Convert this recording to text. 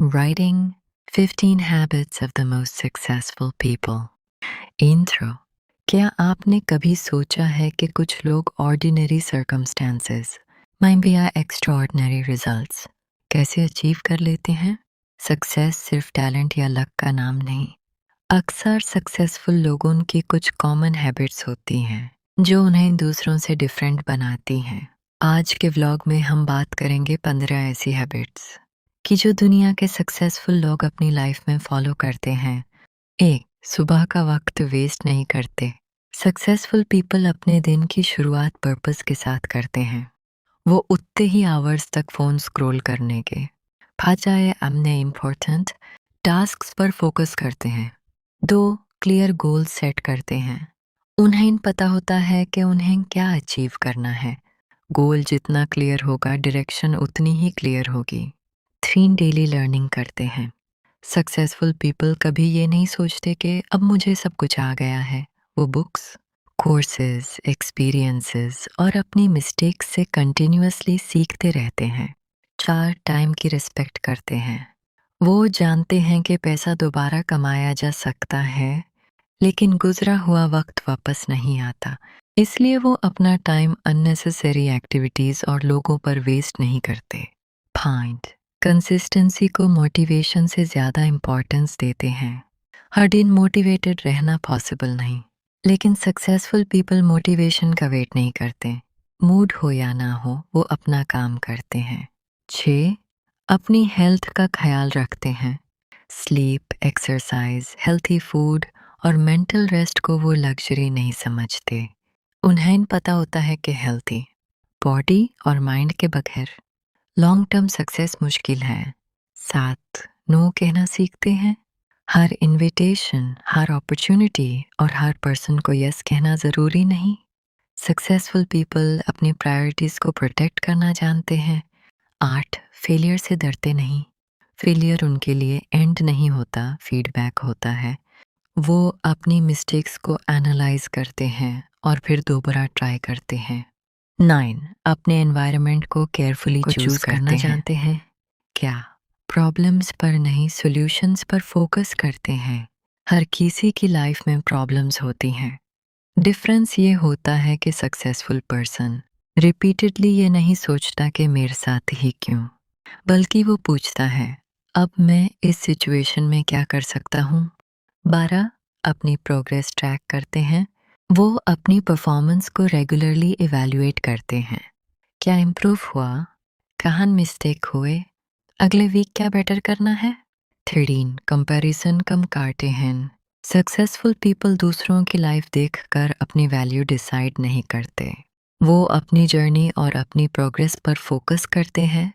Writing 15 Habits of the Most Successful People. Intro. क्या आपने कभी सोचा है कि कुछ लोग ऑर्डिनरी सर्कमस्टेंसेस में भी एक्स्ट्राऑर्डिनरी रिजल्ट्स कैसे अचीव कर लेते हैं? सक्सेस सिर्फ टैलेंट या लक का नाम नहीं। अक्सर सक्सेसफुल लोगों की कुछ कॉमन हैबिट्स होती हैं जो उन्हें दूसरों से डिफरेंट बनाती हैं। आज के व्लॉग में हम बात करेंगे 15 ऐसी हैबिट्स कि जो दुनिया के सक्सेसफुल लोग अपनी लाइफ में फॉलो करते हैं। एक, सुबह का वक्त वेस्ट नहीं करते। सक्सेसफुल पीपल अपने दिन की शुरुआत पर्पस के साथ करते हैं। वो उतने ही आवर्स तक फोन स्क्रॉल करने के बजाय अपने इम्पोर्टेंट टास्क्स पर फोकस करते हैं। दो, क्लियर गोल सेट करते हैं। उन्हें पता होता है कि उन्हें क्या अचीव करना है। गोल जितना क्लियर होगा, डायरेक्शन उतनी ही क्लियर होगी। 3, डेली लर्निंग करते हैं। सक्सेसफुल पीपल कभी ये नहीं सोचते कि अब मुझे सब कुछ आ गया है। वो बुक्स, कोर्सेज, एक्सपीरियंसेस और अपनी मिस्टेक्स से कंटिन्यूअसली सीखते रहते हैं। 4, टाइम की रिस्पेक्ट करते हैं। वो जानते हैं कि पैसा दोबारा कमाया जा सकता है, लेकिन गुजरा हुआ वक्त वापस नहीं आता। इसलिए वो अपना टाइम अननेसेसरी एक्टिविटीज और लोगों पर वेस्ट नहीं करते। 5, कंसिस्टेंसी को मोटिवेशन से ज़्यादा इम्पोर्टेंस देते हैं। हर दिन मोटिवेटेड रहना पॉसिबल नहीं, लेकिन सक्सेसफुल पीपल मोटिवेशन का वेट नहीं करते। मूड हो या ना हो, वो अपना काम करते हैं। 6, अपनी हेल्थ का ख्याल रखते हैं। स्लीप, एक्सरसाइज, हेल्थी फूड और मेंटल रेस्ट को वो लग्जरी नहीं समझते। उन्हें पता होता है कि हेल्थी बॉडी और माइंड के बगैर लॉन्ग टर्म सक्सेस मुश्किल है। 7, नो कहना सीखते हैं। हर इनविटेशन, हर अपॉर्चुनिटी और हर पर्सन को यस कहना ज़रूरी नहीं। सक्सेसफुल पीपल अपनी प्रायोरिटीज़ को प्रोटेक्ट करना जानते हैं। 8, फेलियर से डरते नहीं। फेलियर उनके लिए एंड नहीं होता, फीडबैक होता है। वो अपनी मिस्टेक्स को एनालाइज करते हैं और फिर दोबारा ट्राई करते हैं। 9, अपने एनवायरनमेंट को केयरफुली चूज करना जानते हैं। क्या प्रॉब्लम्स पर नहीं, सॉल्यूशंस पर फोकस करते हैं। हर किसी की लाइफ में प्रॉब्लम्स होती हैं। डिफरेंस ये होता है कि सक्सेसफुल पर्सन रिपीटेडली ये नहीं सोचता कि मेरे साथ ही क्यों, बल्कि वो पूछता है अब मैं इस सिचुएशन में क्या कर सकता हूँ। 12, अपनी प्रोग्रेस ट्रैक करते हैं। वो अपनी परफॉर्मेंस को रेगुलरली इवैल्यूएट करते हैं। क्या इम्प्रूव हुआ, कहाँ मिस्टेक हुए, अगले वीक क्या बेटर करना है। 13, कंपैरिजन कम करते हैं। सक्सेसफुल पीपल दूसरों की लाइफ देखकर अपनी वैल्यू डिसाइड नहीं करते। वो अपनी जर्नी और अपनी प्रोग्रेस पर फोकस करते हैं।